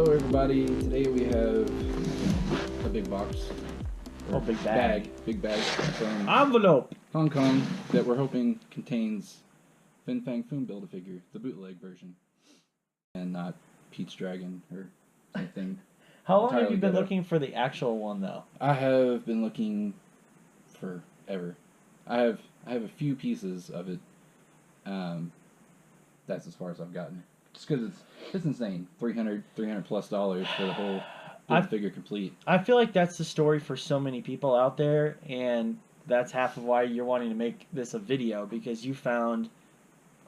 Hello everybody, today we have a big box. Oh, big bag. Big bag from Envelope! Hong Kong that we're hoping contains Fang Foom Build-A-Figure, the bootleg version. And not Pete's Dragon or something. How long have you been looking for the actual one though? I have been looking forever. I have a few pieces of it. That's as far as I've gotten. Just because it's insane. $300 plus for the whole figure complete. I feel like that's the story for so many people out there, and that's half of why you're wanting to make this a video, because you found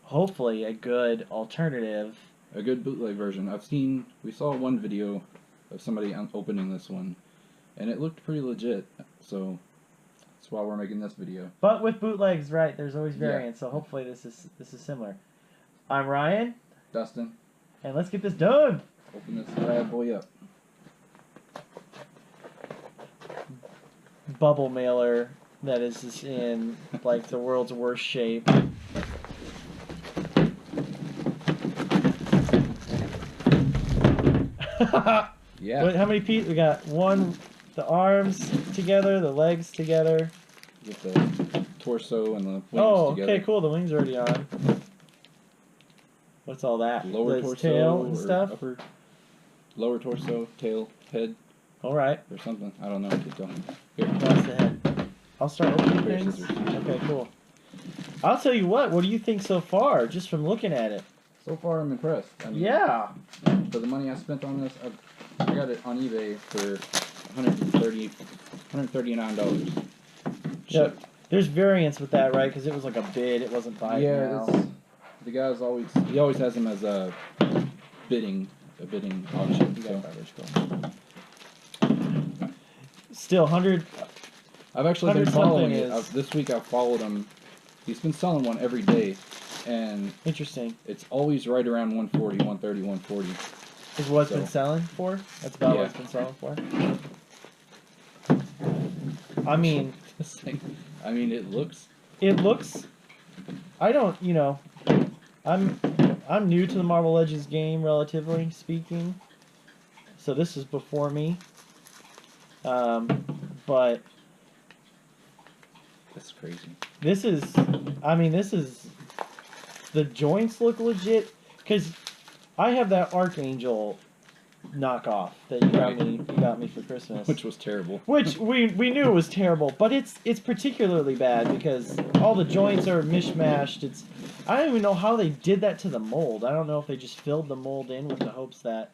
hopefully a good alternative. A good bootleg version. We saw one video of somebody opening this one, and it looked pretty legit, so that's why we're making this video. But with bootlegs, right, there's always variants, so hopefully this is similar. I'm Ryan. Dustin. And let's get this done! Open this bad boy up. Bubble mailer that is just in like the world's worst shape. Yeah. Wait, how many pieces? We got one, the arms together, the legs together. With the torso and the wings together. Okay, cool. The wings are already on. What's all that? Lower torso tail and or stuff? Lower torso, tail, head. All right. Or something. I don't know. Keep going. Here. That's the head. I'll start opening things. Scissors. Okay, cool. I'll tell you what. What do you think so far, just from looking at it? So far, I'm impressed. I mean, yeah. For the money I spent on this, I got it on eBay for $139. Yep. There's variants with that, right? Because it was like a bid. It wasn't buy it now. The guy's always has them as a bidding auction. So. Still 100. I've actually been following it. This week I've followed him. He's been selling one every day, and interesting. It's always right around 140, 130, 140. Is what it's been selling for? That's about what it's been selling for. I mean, it looks. It looks. I don't. I'm new to the Marvel Legends game, relatively speaking. So this is before me. But that's crazy. This is. The joints look legit, because I have that Archangel knockoff that you got me for Christmas, which was terrible. Which we knew was terrible, but it's particularly bad because all the joints are mishmashed. I don't even know how they did that to the mold. I don't know if they just filled the mold in with the hopes that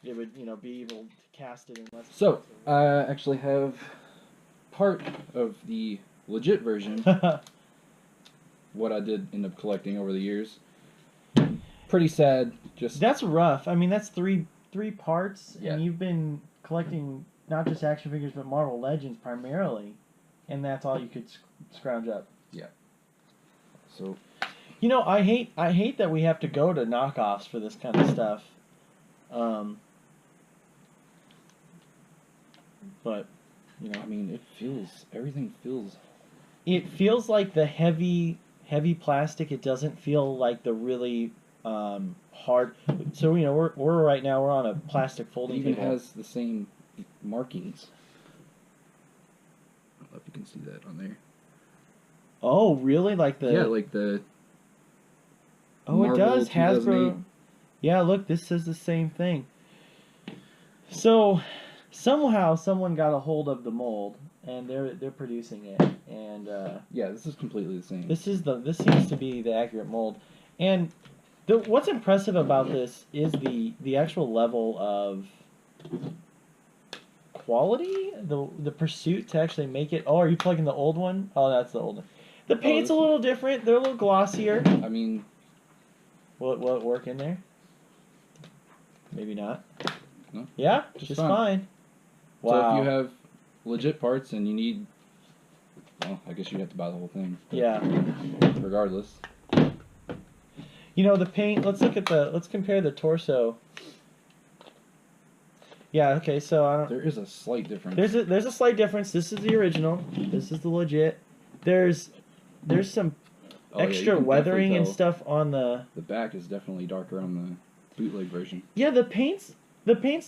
it would be able to cast it in less. So I actually have part of the legit version. What I did end up collecting over the years. Pretty sad. That's rough. I mean, that's three parts, yeah. And you've been collecting not just action figures but Marvel Legends primarily, and that's all you could scrounge up. Yeah. So, I hate that we have to go to knockoffs for this kind of stuff. But everything feels. It feels like the heavy plastic. It doesn't feel like the really hard. So we're right now we're on a plastic folding table. It even has the same markings. I don't know if you can see that on there. Oh, really? Like the Oh, Marvel, it does. Hasbro. Yeah, look, this says the same thing. So somehow someone got a hold of the mold and they're producing it, and yeah, this is completely the same. This seems to be the accurate mold, and what's impressive about this is the actual level of quality, the pursuit to actually make it. Oh, are you plugging the old one? Oh, that's the old one. The paint's a little different. They're a little glossier. Will it work in there? Maybe not. No. Yeah, just fine. Wow. So if you have legit parts and you need, well, I guess you have to buy the whole thing. Yeah. Regardless. The paint. Let's compare the torso. Yeah. Okay. So there is a slight difference. There's a slight difference. This is the original. This is the legit. There's some extra weathering and stuff on the. The back is definitely darker on bootleg version. Yeah, the paint's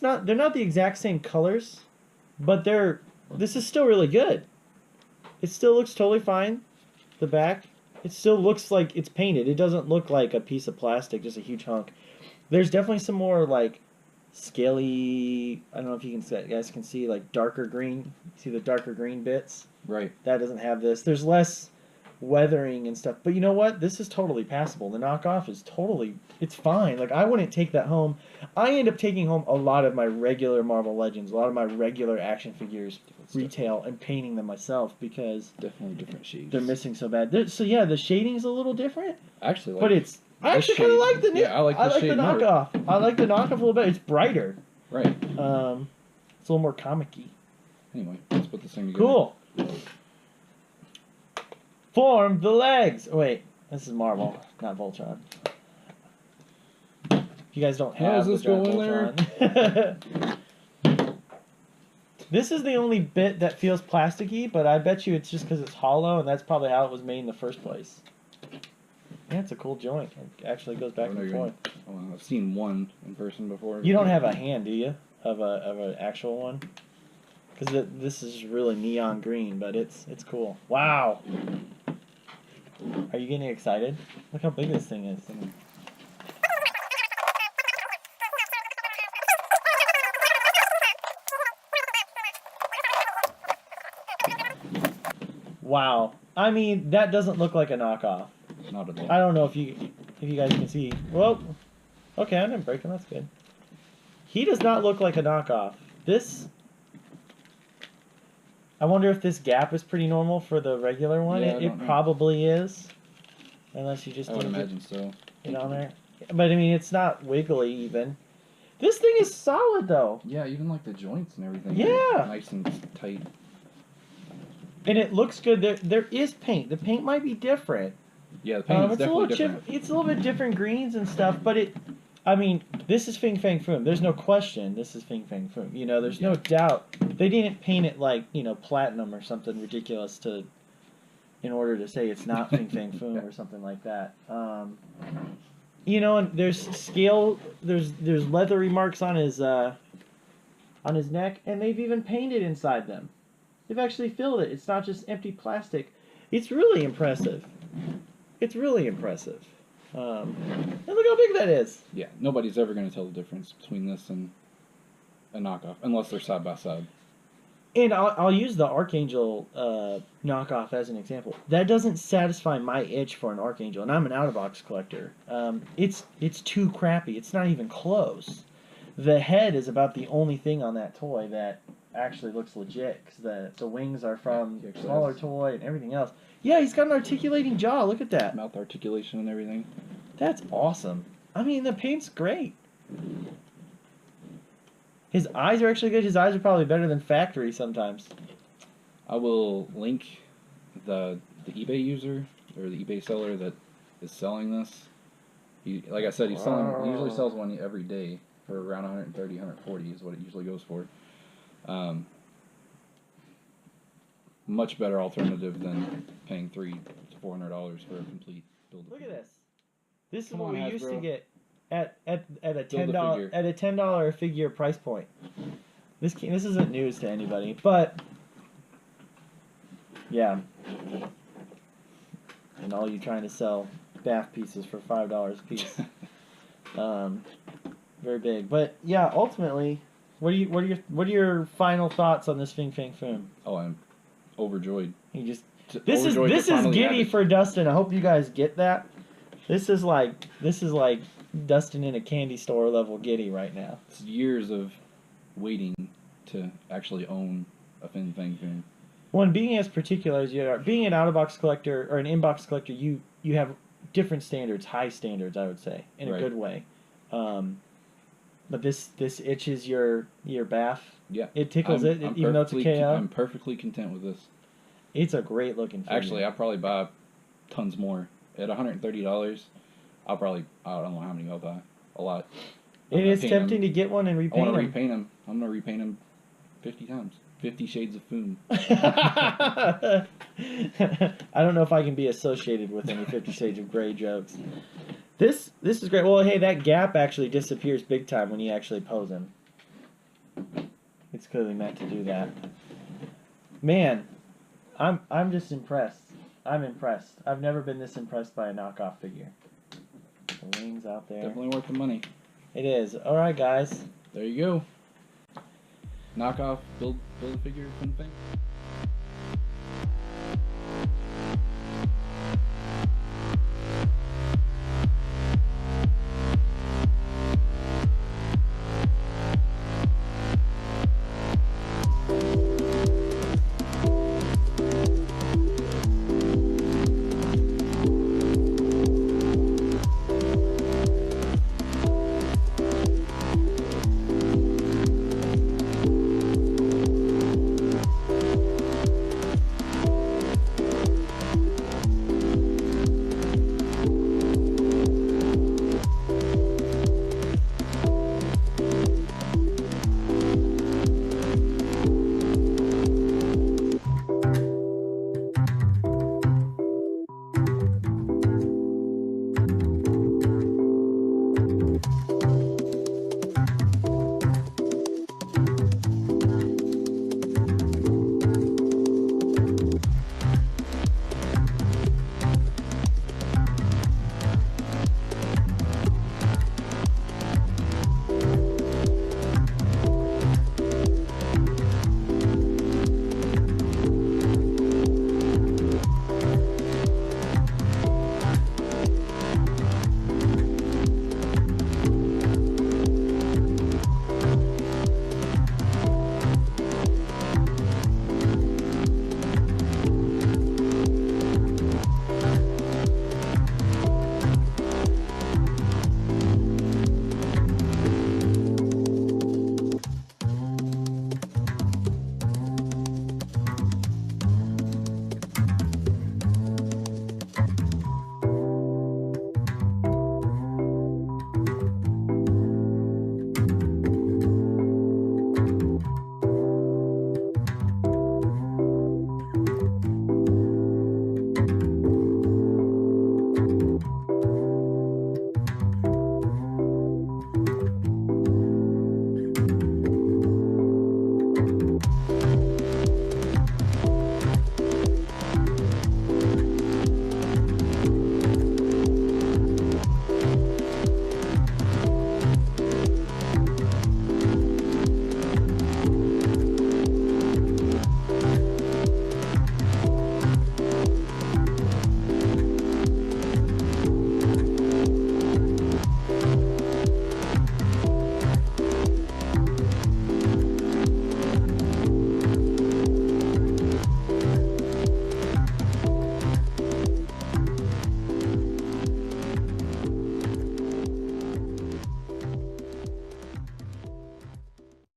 not, they're not the exact same colors, but this is still really good. It still looks totally fine. The back, it still looks like it's painted. It doesn't look like a piece of plastic, just a huge hunk. There's definitely some more like scaly. I don't know if you guys can see like darker green. See the darker green bits? Right. That doesn't have this. There's less weathering and stuff. But you know what? This is totally passable. The knockoff is totally, it's fine. Like, I wouldn't take that home. I end up taking home a lot of my regular Marvel Legends, a lot of my regular action figures, retail, and painting them myself because definitely different shades. they're missing so bad. So yeah, the shading's a little different. Actually, like, but it's, I actually kind of like the I like the shade knockoff. more. I like the knockoff a little bit. It's brighter. Right. It's a little more comic-y. Anyway, let's put this thing together. Cool. Form the legs. Oh, wait, this is Marvel, not Voltron. You guys don't have this the going Voltron. This is the only bit that feels plasticky, but I bet you it's just because it's hollow, and that's probably how it was made in the first place. Yeah, it's a cool joint. It actually goes back and forth. I've seen one in person before. You don't have a hand, do you, of an actual one? Because this is really neon green, but it's cool. Wow. Are you getting excited? Look how big this thing is. Wow. I mean, that doesn't look like a knockoff. Not at all. I don't know if you guys can see. Well, okay, I didn't break him. That's good. He does not look like a knockoff. This... I wonder if this gap is pretty normal for the regular one. Yeah, it probably is. Unless you just I would imagine so. Get on there. But I mean, it's not wiggly even. This thing is solid though. Yeah, even like the joints and everything. Yeah. Nice and tight. And it looks good. There is paint. The paint might be different. Yeah, the paint is definitely different. It's a little bit different greens and stuff, but I mean, this is Fang Foom. There's no question this is Fang Foom. You know, there's no doubt. They didn't paint it like, you know, platinum or something ridiculous in order to say it's not Fang Foom or something like that. You know, and there's leathery marks on his neck, and they've even painted inside them. They've actually filled it. It's not just empty plastic. It's really impressive. It's really impressive. And look how big that is. Yeah, nobody's ever going to tell the difference between this and a knockoff, unless they're side by side. And I'll use the Archangel knockoff as an example. That doesn't satisfy my itch for an Archangel, and I'm an out-of-box collector. It's too crappy. It's not even close. The head is about the only thing on that toy that actually looks legit, because the wings are from a smaller toy and everything else. Yeah, he's got an articulating jaw. Look at that. Mouth articulation and everything. That's awesome. I mean, the paint's great. His eyes are actually good. His eyes are probably better than factory sometimes. I will link the eBay user or the eBay seller that is selling this. Like I said, he usually sells one every day for around 130, 140 is what it usually goes for. Much better alternative than paying $300 to $400 for a complete build. Look at this. This is what we used to get at a $10 at a $10 figure price point. This isn't news to anybody, but yeah. And all you trying to sell BAF pieces for $5 a piece. Very big, but yeah. Ultimately, what are your final thoughts on this Fang Foom? Oh, I'm overjoyed. This is giddy for Dustin. I hope you guys get that. This is like Dustin in a candy store level giddy right now. It's years of waiting to actually own a Fang Foom. Well, and being as particular as you are, being an out-of-box collector or an in-box collector, you have different standards, high standards, I would say, in a good way. But this itches your BAF. Yeah. It tickles even though it's a KO. I'm perfectly content with this. It's a great looking figure. Actually, I'll probably buy tons more. At $130, I don't know how many I'll buy. A lot. It is tempting to get one and repaint them. I want to repaint them. I'm going to repaint them 50 times. 50 Shades of Foom. I don't know if I can be associated with any 50 Shades of Grey jokes. This is great. Well, hey, that gap actually disappears big time when you actually pose him. It's clearly meant to do that. Man, I'm just impressed. I'm impressed. I've never been this impressed by a knockoff figure. The wings out there. Definitely worth the money. It is. All right, guys. There you go. Knockoff build a figure kind of thing.